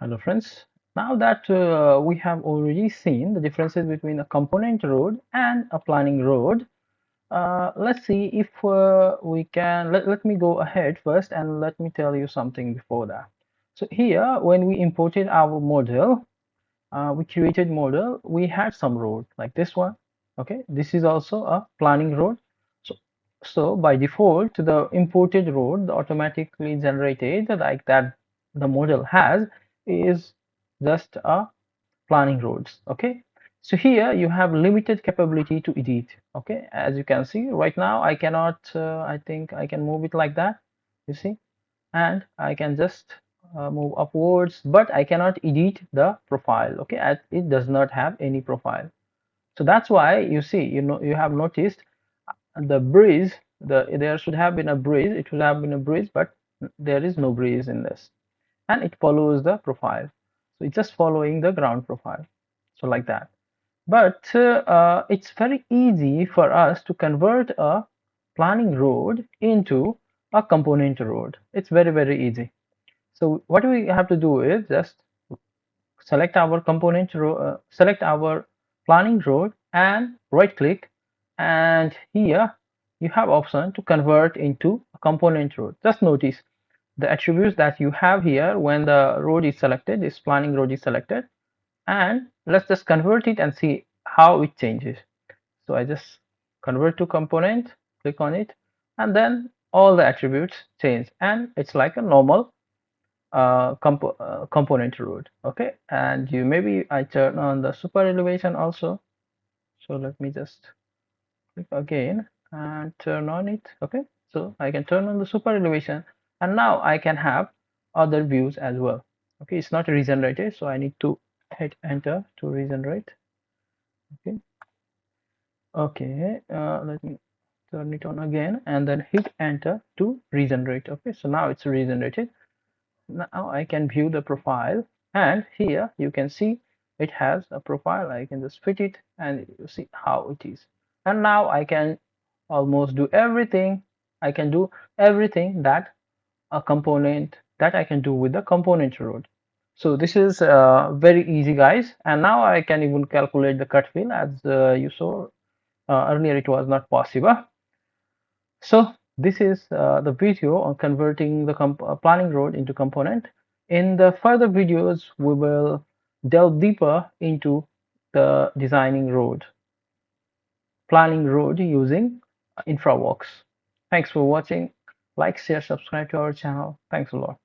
Hello friends. Now that we have already seen the differences between a component road and a planning road, let's see if we can, let me go ahead first and let me tell you something before that. So here, when we imported our model, we created model, we had some road like this one. Okay, this is also a planning road. So, so by default, the imported road, the automatically generated like that the model has is just a planning roads. Okay, so here you have limited capability to edit. Okay, as you can see right now, I cannot. I think I can move it like that. You see, and I can just move upwards, but I cannot edit the profile. Okay, it does not have any profile. So that's why you see, you have noticed the breeze. There should have been a breeze. It should have been a breeze, but there is no breeze in this, and it follows the profile. So it's just following the ground profile. So like that. But it's very easy for us to convert a planning road into a component road. It's very easy. So what we have to do is just select our planning road and right click, and here you have option to convert into a component road. Just notice the attributes that you have here when the road is selected, this planning road is selected, and let's just convert it and see how it changes. So I just convert to component, click on it, and then all the attributes change, and it's like a normal component road. Okay, and you maybe I turn on the super elevation also. So let me just click again and turn on it. Okay, so I can turn on the super elevation, and now I can have other views as well. Okay, it's not regenerated, so I need to hit enter to regenerate. Okay, okay, let me turn it on again and then hit enter to regenerate. Okay, so now it's regenerated. Now I can view the profile, and here you can see it has a profile. I can just fit it and you see how it is. And now I can almost do everything. I can do everything that a component that I can do with the component road. So this is very easy, guys. And now I can even calculate the cut fill, as you saw earlier it was not possible. So this is the video on converting the planning road into component. In the further videos, we will delve deeper into the designing road, planning road using InfraWorks. Thanks for watching. Like, share, subscribe to our channel. Thanks a lot.